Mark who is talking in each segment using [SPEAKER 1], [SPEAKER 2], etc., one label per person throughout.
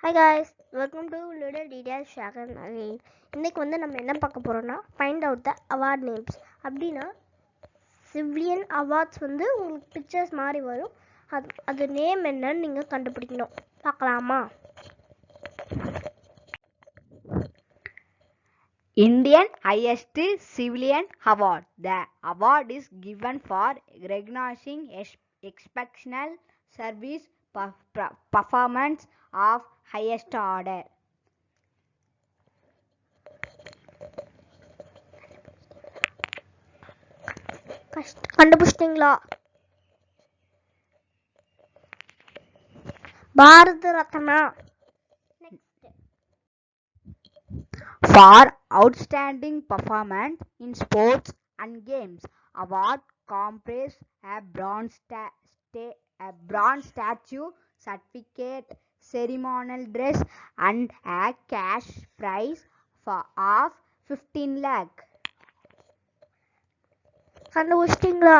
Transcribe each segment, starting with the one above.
[SPEAKER 1] Hi guys, welcome to Little Details Shagan again. இன்னைக்கு நம்ம என்ன பார்க்க போறோம்னா find out the award names. அப்படினா civilian awards உங்களுக்கு pictures மாதிரி வரும். அது நேம் என்னன்னு நீங்க கண்டுபிடிக்கணும். பார்க்கலாமா?
[SPEAKER 2] Indian highest civilian award. The award is given for recognizing exceptional service performance of highest order.
[SPEAKER 1] கண்டுபிடிச்சிட்டீங்களா? Bharat Ratna.
[SPEAKER 2] For outstanding performance in sports and games, award comprises a bronze statue, certificate, ceremonial dress, and a cash prize of 15 lakh.
[SPEAKER 1] கண்டுபிடிச்சிட்டீங்களா?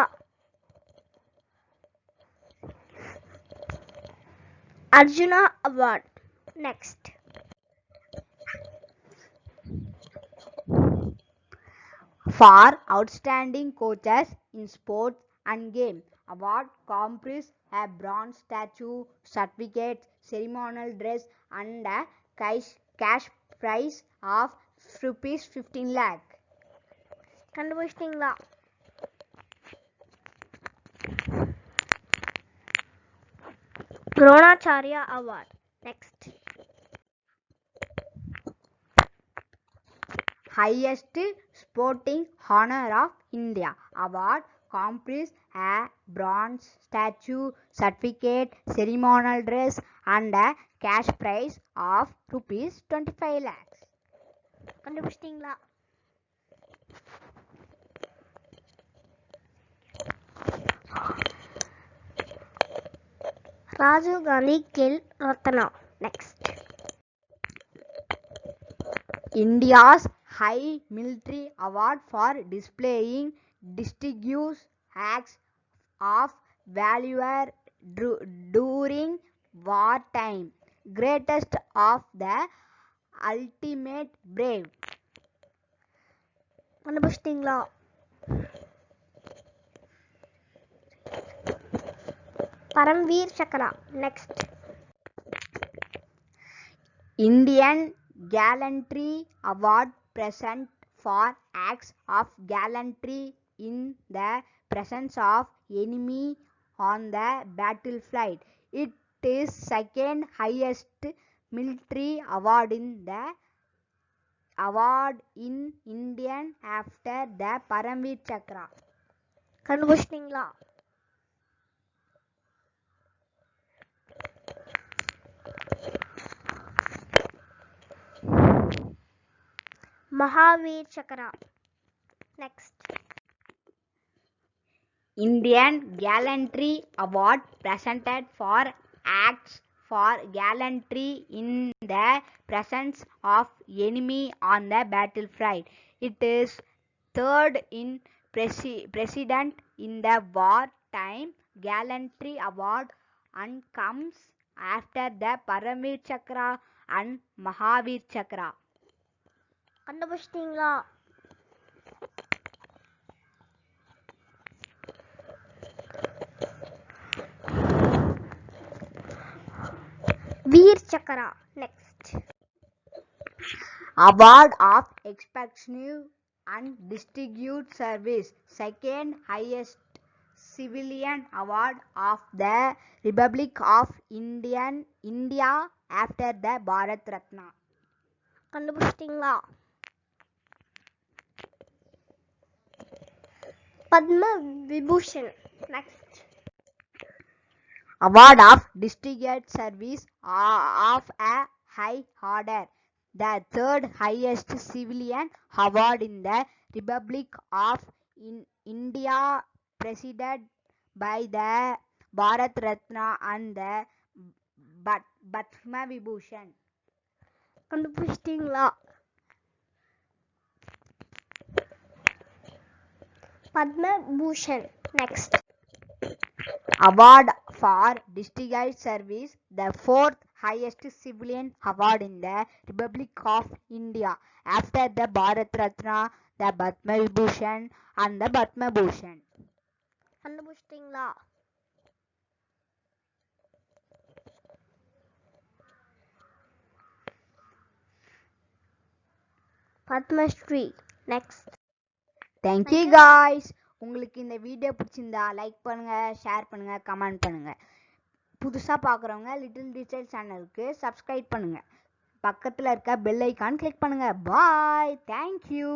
[SPEAKER 1] Arjuna Award. Next.
[SPEAKER 2] For outstanding coaches in sports and games, award comprises a bronze statue, certificate, ceremonial dress, and a cash prize of rupees 15 lakh.
[SPEAKER 1] கண்டுபிடிச்சிட்டீங்களா? Dronacharya Award. Next.
[SPEAKER 2] Highest sporting honor of India. Award comprises a bronze statue, certificate, ceremonial dress, and a cash prize of rupees 25 lakhs.
[SPEAKER 1] கண்டுபிடிச்சிட்டீங்களா? Rajiv Gandhi Khel Ratna. Next.
[SPEAKER 2] India's High Military Award for displaying distinguished acts of valor during wartime. Greatest of the ultimate brave.
[SPEAKER 1] கண்டுபிடிச்சிட்டீங்களா? Paramveer Chakra. Next.
[SPEAKER 2] Indian Gallantry Award present for acts of gallantry in the presence of enemy on the battlefield. It is second highest military award in Indian after the Paramveer Chakra.
[SPEAKER 1] கண்டுபிடிச்சிட்டீங்களா? Mahavir Chakra. Next.
[SPEAKER 2] Indian Gallantry Award presented for acts for gallantry in the presence of enemy on the battlefield. It is third in precedent in the wartime gallantry award and comes after the Paramveer Chakra and Mahavir Chakra.
[SPEAKER 1] கண்டுபிடிச்சிட்டீங்களா? Veer Chakra. Next.
[SPEAKER 2] Award of Exceptional and Distinguished Service, second highest civilian award of the Republic of India after the Bharat Ratna.
[SPEAKER 1] கண்டுபிடிச்சிட்டீங்களா? Padma Vibhushan. Next.
[SPEAKER 2] Award of Distinguished Service of a high order, the third highest civilian award in the Republic of India, presided by the Bharat Ratna and the Padma Vibhushan.
[SPEAKER 1] கண்டுபிடிச்சிட்டீங்களா? Padma Bhushan. Next.
[SPEAKER 2] Award for Distinguished Service, the fourth highest civilian award in the Republic of India after the Bharat Ratna, the Padma Vibhushan and the Padma Bhushan?
[SPEAKER 1] கண்டுபிடிச்சிட்டிங்களா? Padmashri. Next.
[SPEAKER 2] Thank you guys. உங்களுக்கு இந்த video பிடிச்சிருந்தா like பண்ணுங்க, share பண்ணுங்க, comment பண்ணுங்க. புதுசா பார்க்குறவங்க little teacher சேனலுக்கு சப்ஸ்கிரைப் பண்ணுங்க. பக்கத்தில் இருக்க பெல் ஐக்கான் கிளிக் பண்ணுங்க. பாய். தேங்க்யூ.